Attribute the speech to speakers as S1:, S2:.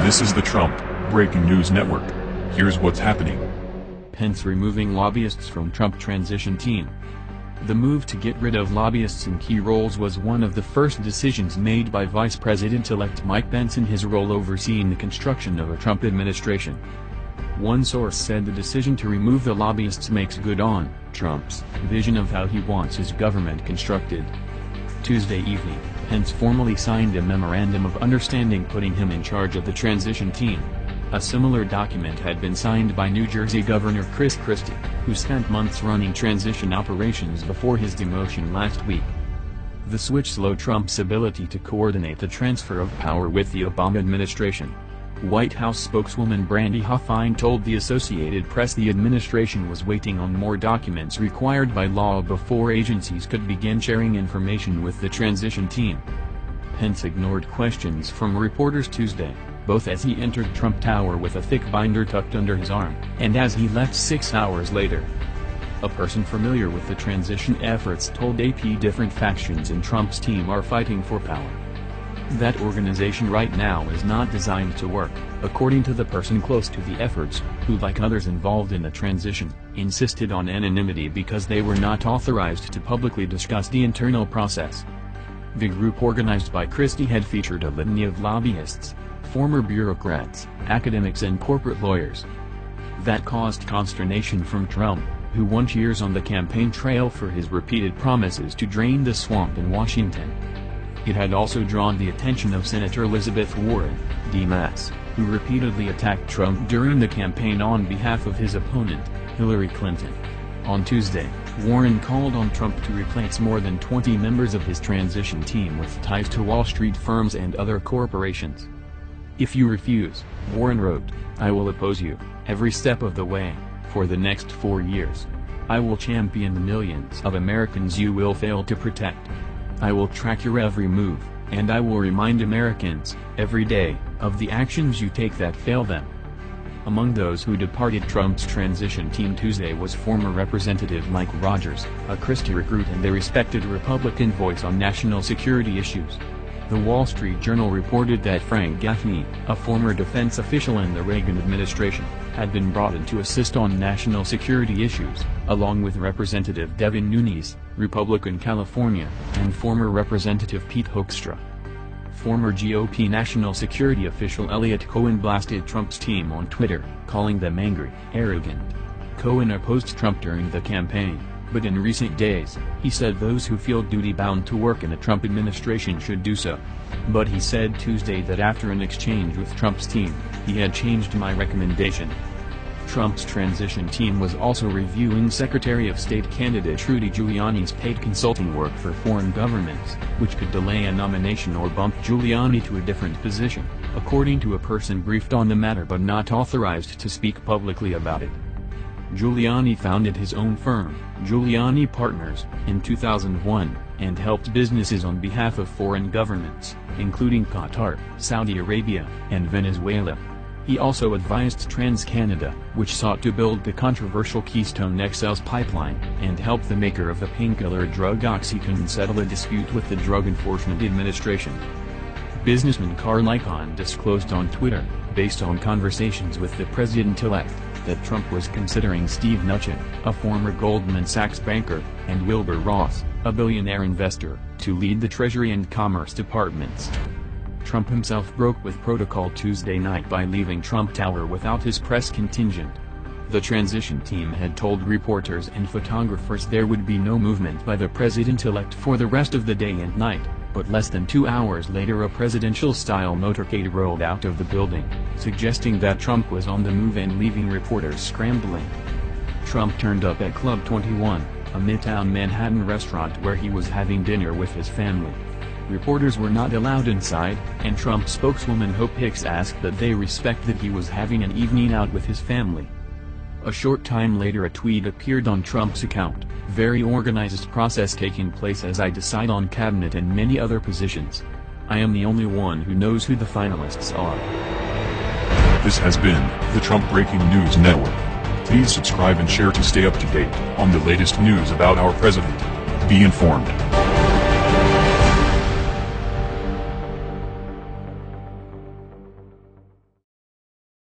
S1: This is the Trump Breaking News Network. Here's what's happening.
S2: Pence removing lobbyists from Trump transition team. The move to get rid of lobbyists in key roles was one of the first decisions made by Vice President-elect Mike Pence in his role overseeing the construction of a Trump administration. One source said the decision to remove the lobbyists makes good on Trump's vision of how he wants his government constructed. Tuesday evening, Pence formally signed a memorandum of understanding putting him in charge of the transition team. A similar document had been signed by New Jersey Governor Chris Christie, who spent months running transition operations before his demotion last week. The switch slowed Trump's ability to coordinate the transfer of power with the Obama administration. White House spokeswoman Brandy Hoffine told the Associated Press the administration was waiting on more documents required by law before agencies could begin sharing information with the transition team. Pence ignored questions from reporters Tuesday, both as he entered Trump Tower with a thick binder tucked under his arm, and as he left 6 hours later. A person familiar with the transition efforts told AP different factions in Trump's team are fighting for power. That organization right now is not designed to work, according to the person close to the efforts, who like others involved in the transition, insisted on anonymity because they were not authorized to publicly discuss the internal process. The group organized by Christie had featured a litany of lobbyists, former bureaucrats, academics and corporate lawyers. That caused consternation from Trump, who won cheers on the campaign trail for his repeated promises to drain the swamp in Washington. It had also drawn the attention of Senator Elizabeth Warren, D.M.S., who repeatedly attacked Trump during the campaign on behalf of his opponent, Hillary Clinton. On Tuesday, Warren called on Trump to replace more than 20 members of his transition team with ties to Wall Street firms and other corporations. "If you refuse," Warren wrote, "I will oppose you, every step of the way, for the next 4 years. I will champion the millions of Americans you will fail to protect. I will track your every move, and I will remind Americans, every day, of the actions you take that fail them." Among those who departed Trump's transition team Tuesday was former Representative Mike Rogers, a Christie recruit and a respected Republican voice on national security issues. The Wall Street Journal reported that Frank Gaffney, a former defense official in the Reagan administration, had been brought in to assist on national security issues, along with Representative Devin Nunes, Republican California, and former Representative Pete Hoekstra. Former GOP national security official Eliot Cohen blasted Trump's team on Twitter, calling them angry, arrogant. Cohen opposed Trump during the campaign, but in recent days, he said those who feel duty-bound to work in a Trump administration should do so. But he said Tuesday that after an exchange with Trump's team, he had changed my recommendation. Trump's transition team was also reviewing Secretary of State candidate Rudy Giuliani's paid consulting work for foreign governments, which could delay a nomination or bump Giuliani to a different position, according to a person briefed on the matter but not authorized to speak publicly about it. Giuliani founded his own firm, Giuliani Partners, in 2001, and helped businesses on behalf of foreign governments, including Qatar, Saudi Arabia, and Venezuela. He also advised TransCanada, which sought to build the controversial Keystone XL's pipeline, and helped the maker of the painkiller drug OxyContin settle a dispute with the Drug Enforcement Administration. Businessman Carl Icahn disclosed on Twitter, based on conversations with the president-elect, that Trump was considering Steve Mnuchin, a former Goldman Sachs banker, and Wilbur Ross, a billionaire investor, to lead the Treasury and Commerce departments. Trump himself broke with protocol Tuesday night by leaving Trump Tower without his press contingent. The transition team had told reporters and photographers there would be no movement by the president-elect for the rest of the day and night, but less than 2 hours later a presidential-style motorcade rolled out of the building, suggesting that Trump was on the move and leaving reporters scrambling. Trump turned up at Club 21, a Midtown Manhattan restaurant where he was having dinner with his family. Reporters were not allowed inside, and Trump spokeswoman Hope Hicks asked that they respect that he was having an evening out with his family. A short time later a tweet appeared on Trump's account, "Very organized process taking place as I decide on cabinet and many other positions. I am the only one who knows who the finalists are."
S1: This has been the Trump Breaking News Network. Please subscribe and share to stay up to date on the latest news about our president. Be informed.